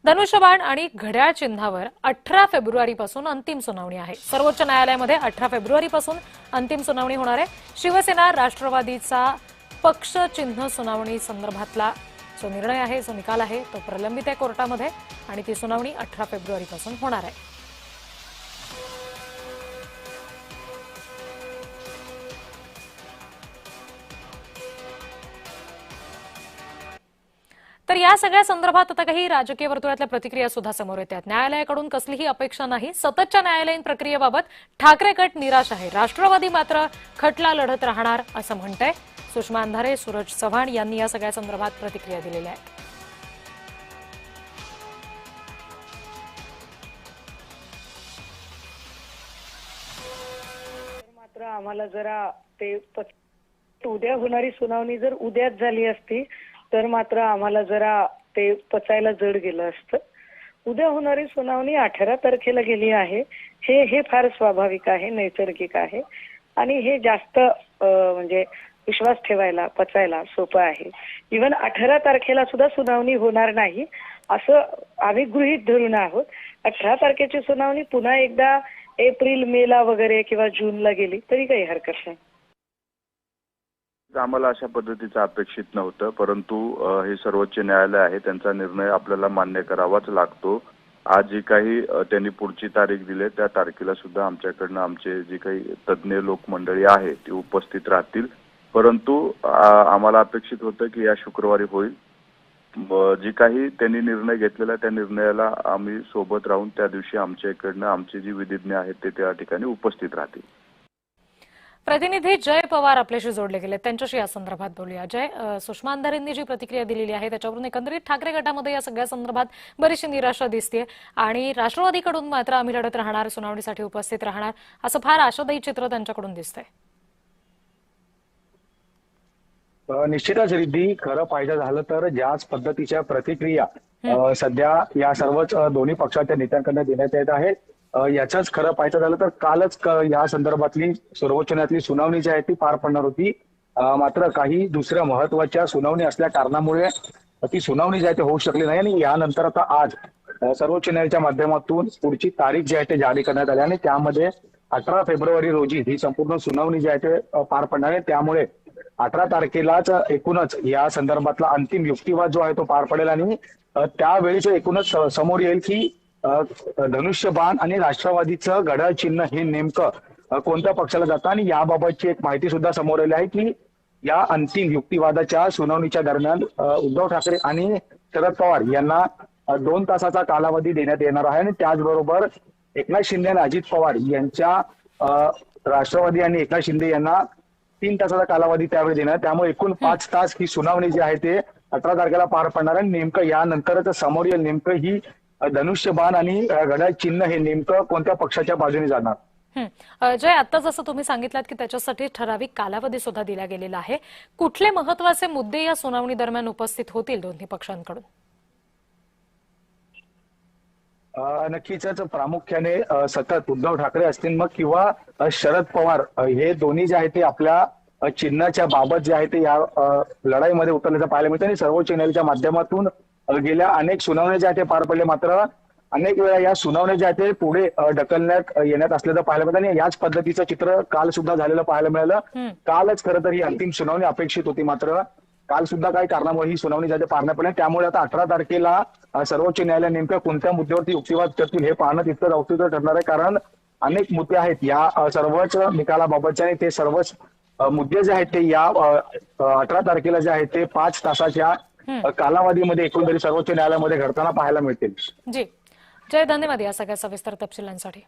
धनुष्यबाण आणि घड्याळ चिन्हावर 18 फेब्रुवारीपासून अंतिम सुनावणी आहे। सर्वोच्च न्यायालयामध्ये 18 फेब्रुवारीपासून अंतिम सुनावणी होणार आहे। शिवसेना राष्ट्रवादीचा पक्ष चिन्ह सुनावणी संदर्भातला जो निर्णय आहे, जो निकाल आहे, तो प्रलंबित आहे कोर्टामध्ये आणि ती सुनावणी 18 फेब्रुवारीपासून होणार आहे। तर या सगळ्या संदर्भात आता काही राजकीय वर्तुळातल्या प्रतिक्रिया सुद्धा समोर येतात। न्यायालयाकडून कसलीही अपेक्षा नाही। सततच्या न्यायालयीन प्रक्रियेबाबत ठाकरे गट निराश आहे। राष्ट्रवादी मात्र खटला लढत राहणार असं म्हणतंय। सुषमा अंधारे, सूरज चव्हाण यांनी या सगळ्या संदर्भात प्रतिक्रिया दिलेल्या आहेत। मात्र आम्हाला जरा ते उद्या होणारी सुनावणी जर उद्याच झाली असती तर मात्र आम्हाला जरा ते पचायला जड गेलं असतं। उद्या होणारी सुनावणी 18 तारखेला गेली आहे, हे फार स्वाभाविक आहे, नैसर्गिक आहे आणि हे जास्त म्हणजे विश्वास ठेवायला, पचायला सोपं आहे। इव्हन 18 तारखेला सुद्धा सुनावणी होणार नाही असं आम्ही गृहीत धरून आहोत। 18 तारखेची सुनावणी पुन्हा एकदा एप्रिल, मेला वगैरे किंवा जूनला गेली तरी काही हरकत नाही। आम्हाला अशा पद्धतीचं अपेक्षित नव्हतं, परंतु हे सर्वोच्च न्यायालय आहे, त्यांचा निर्णय आपल्याला मान्य करावाच लागतो। आज जी काही त्यांनी पुढची तारीख दिली त्या तारखेला सुद्धा आमच्याकडनं आमचे जे काही तज्ज्ञ लोकमंडळी आहे ती उपस्थित राहतील, परंतु आम्हाला अपेक्षित होतं की या शुक्रवारी होईल। जी काही त्यांनी निर्णय घेतलेला त्या निर्णयाला आम्ही सोबत राहून त्या दिवशी आमच्याकडनं आमचे जी विधिज्ञ आहेत ते त्या ठिकाणी उपस्थित राहतील। प्रतिनिधी जय पवार आपल्याशी जोडले गेले, त्यांच्याशी या संदर्भात बोलूया। जय, सुषमा अंधारेंनी जी प्रतिक्रिया दिलेली आहे त्याच्यावरून एकंदरीत ठाकरे गटामध्ये या सगळ्या संदर्भात बरीचशी निराशा दिसते आणि राष्ट्रवादीकडून मात्र आम्ही लढत राहणार, सुनावणीसाठी उपस्थित राहणार असं फार आशादायी चित्र त्यांच्याकडून दिसतंय। निश्चितच रिद्धी, खरं पाहिजे झालं तर ज्याच पद्धतीच्या प्रतिक्रिया सध्या या सर्वच दोन्ही पक्षाच्या नेत्यांकडून देण्यात येत आहेत, याचंच खरं पाहायचं झालं तर कालच या संदर्भातली सर्वोच्च न्यायालयातली सुनावणी जी आहे ती पार पडणार होती। मात्र काही दुसऱ्या महत्वाच्या सुनावणी असल्या कारणामुळे ती सुनावणी जी आहे ती होऊ शकली नाही आणि यानंतर आता आज सर्वोच्च न्यायालयाच्या माध्यमातून पुढची तारीख जी आहे ते जारी करण्यात आली आणि त्यामध्ये 18 फेब्रुवारी रोजी ही संपूर्ण सुनावणी जी आहे ते पार पडणार आहे। त्यामुळे 18 तारखेलाच एकूणच या संदर्भातला अंतिम युक्तिवाद जो आहे तो पार पडेल आणि त्यावेळीच एकूणच समोर येईल की धनुष्यबाण आणि राष्ट्रवादीचं घड्याळ चिन्ह हे नेमकं कोणत्या पक्षाला जातं आणि याबाबतची एक माहिती सुद्धा समोर आली आहे की या अंतिम युक्तिवादाच्या सुनावणीच्या दरम्यान उद्धव ठाकरे आणि शरद पवार यांना 2 तासाचा कालावधी देण्यात येणार आहे आणि त्याचबरोबर एकनाथ शिंदे आणि अजित पवार यांच्या राष्ट्रवादी आणि एकनाथ शिंदे यांना 3 तासाचा कालावधी त्यावेळी देणार। त्यामुळे एकूण 5 तास ही सुनावणी जी आहे ते 18 तारखेला पार पडणार आहे। नेमकं यानंतरच समोर येईल नेमकं ही धनुष्यबाण आणि घड्याळ चिन्ह हे नेमकं कोणत्या पक्षाच्या बाजूने जाणार। जय, आता जसं तुम्ही सांगितलं की त्याच्यासाठी ठराविक कालावधी सुद्धा दिला गेलेला आहे, कुठले महत्वाचे मुद्दे या सुनावणी दरम्यान उपस्थित होतील दोन्ही पक्षांकडून? नक्कीच प्रामुख्याने सतत उद्धव ठाकरे असतील मग किंवा शरद पवार हे दोन्ही जे आहे ते आपल्या चिन्हाच्या बाबत जे आहे ते या लढाईमध्ये उतरल्याचं पाहायला मिळतं आणि सर्वोच्च न्यायालयाच्या माध्यमातून गेल्या अनेक सुनावण्या ज्या ते पार पडले, मात्र अनेक वेळा या सुनावण्या ज्या ते पुढे ढकलण्यात येण्यात असल्याचं पाहायला मिळतं आणि याच पद्धतीचं चित्र काल सुद्धा झालेलं पाहायला मिळालं। कालच खरं तर ही अंतिम सुनावणी अपेक्षित होती, मात्र काल सुद्धा काही कारणामुळे ही सुनावणी ज्या ते पार न पडली। त्यामुळे आता 18 तारखेला सर्वोच्च न्यायालय नेमक्या कोणत्या मुद्द्यावरती युक्तिवाद करतील हे पाहणं तितकं औत्सुक्य ठरणार आहे, कारण अनेक मुद्दे आहेत या सर्वच निकालाबाबतचे आणि ते सर्वच मुद्दे जे आहेत ते या 18 तारखेला जे आहेत ते 5 तासाच्या कालावधीमध्ये एकंदरीत सर्वोच्च न्यायालयामध्ये घडताना पाहायला मिळतील। जी जय, धन्यवाद या सगळ्या सविस्तर तपशिलांसाठी।